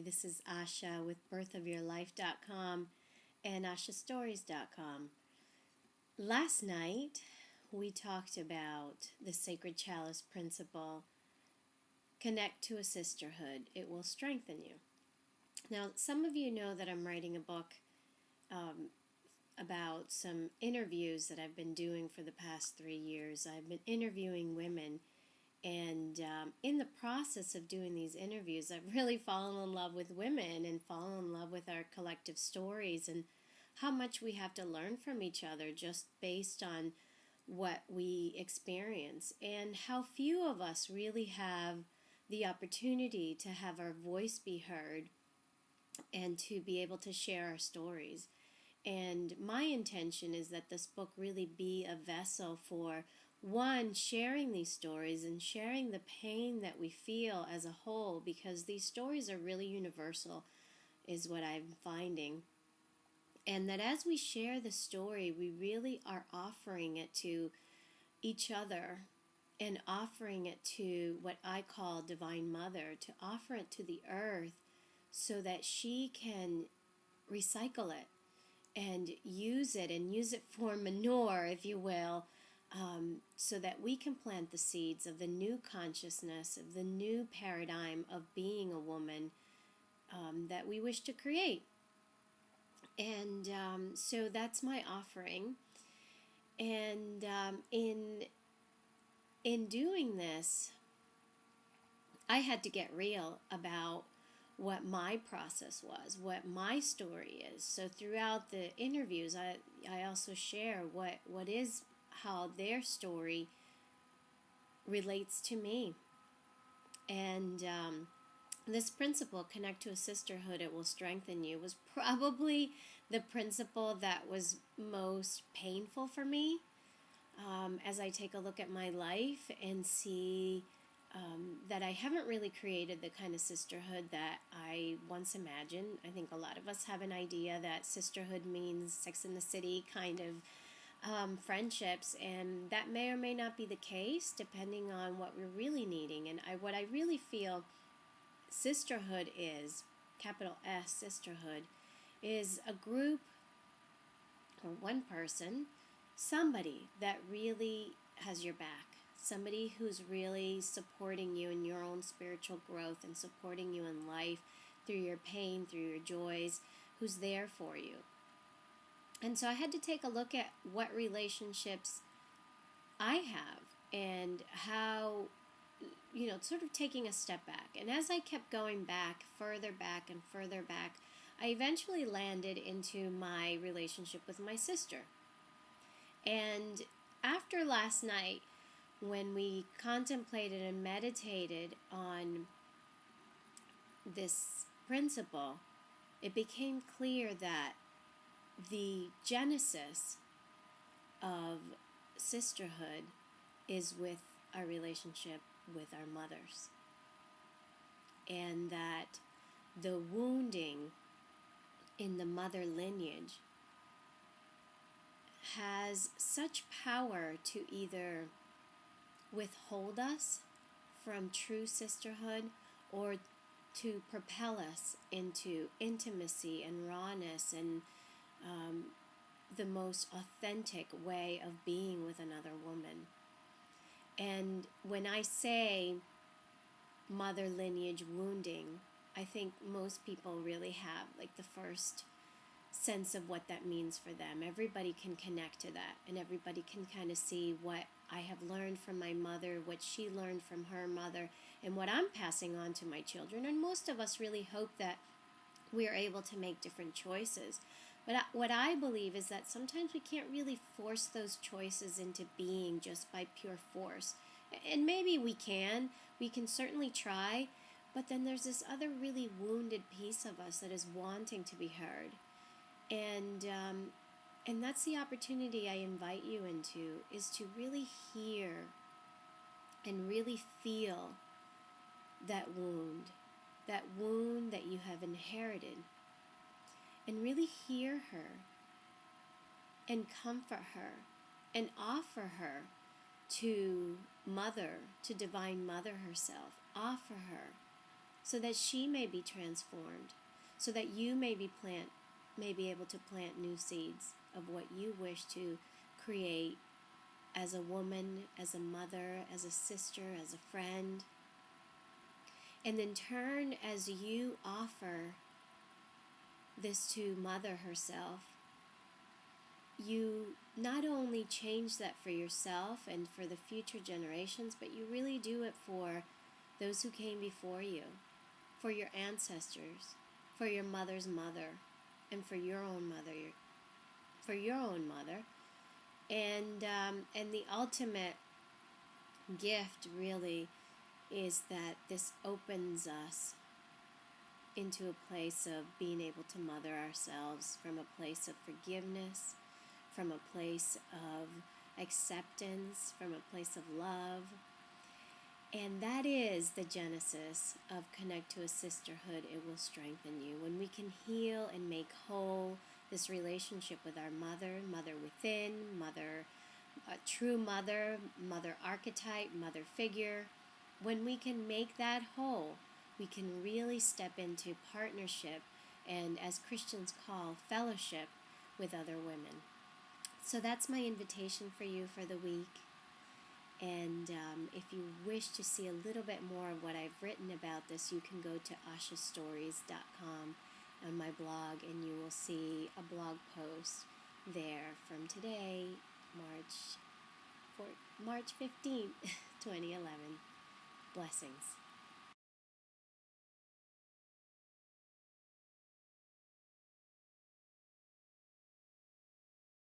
this is Asha with birthofyourlife.com and ashastories.com. Last night, we talked about the Sacred Chalice Principle. Connect to a sisterhood. It will strengthen you. Now, some of you know that I'm writing a book about some interviews that I've been doing for the past 3 years. I've been interviewing women. And in the process of doing these interviews, I've really fallen in love with women and fallen in love with our collective stories and how much we have to learn from each other just based on what we experience, and how few of us really have the opportunity to have our voice be heard and to be able to share our stories. And my intention is that this book really be a vessel for one, sharing these stories and sharing the pain that we feel as a whole, because these stories are really universal, is what I'm finding. And that as we share the story, we really are offering it to each other and offering it to what I call Divine Mother, to offer it to the earth so that she can recycle it and use it for manure, if you will, so that we can plant the seeds of the new consciousness, of the new paradigm of being a woman that we wish to create. And so that's my offering. And in doing this, I had to get real about what my process was, what my story is. So throughout the interviews, I also share what is how their story relates to me. And this principle, connect to a sisterhood, it will strengthen you, was probably the principle that was most painful for me as I take a look at my life and see that I haven't really created the kind of sisterhood that I once imagined. I think a lot of us have an idea that sisterhood means Sex in the City kind of friendships, and that may or may not be the case depending on what we're really needing. And what I really feel sisterhood is, capital S, sisterhood, is a group or one person, somebody that really has your back, somebody who's really supporting you in your own spiritual growth and supporting you in life through your pain, through your joys, who's there for you. And so I had to take a look at what relationships I have and how, sort of taking a step back. And as I kept going back, further back and further back, I eventually landed into my relationship with my sister. And after last night, when we contemplated and meditated on this principle, it became clear that the genesis of sisterhood is with our relationship with our mothers. And that the wounding in the mother lineage has such power to either withhold us from true sisterhood or to propel us into intimacy and rawness and the most authentic way of being with another woman. And when I say mother lineage wounding, I think most people really have like the first sense of what that means for them. Everybody can connect to that, and everybody can kind of see what I have learned from my mother, what she learned from her mother, and what I'm passing on to my children. And most of us really hope that we are able to make different choices. But what I believe is that sometimes we can't really force those choices into being just by pure force. And maybe we can certainly try, but then there's this other really wounded piece of us that is wanting to be heard. And that's the opportunity I invite you into, is to really hear and really feel that wound that you have inherited, and really hear her and comfort her and offer her to Mother, to Divine Mother herself. Offer her so that she may be transformed, so that you may be able to plant new seeds of what you wish to create as a woman, as a mother, as a sister, as a friend. And in turn, as you offer this to Mother herself, you not only change that for yourself and for the future generations, but you really do it for those who came before you, for your ancestors, for your mother's mother, and for your own mother, and the ultimate gift really is that this opens us into a place of being able to mother ourselves from a place of forgiveness, from a place of acceptance, from a place of love. And that is the genesis of Connect to a Sisterhood. It will strengthen you. When we can heal and make whole this relationship with our mother, mother within, mother, true mother, mother archetype, mother figure, when we can make that whole, we can really step into partnership and, as Christians call, fellowship with other women. So that's my invitation for you for the week. And if you wish to see a little bit more of what I've written about this, you can go to ashastories.com on my blog, and you will see a blog post there from today, March 15th, 2011. Blessings.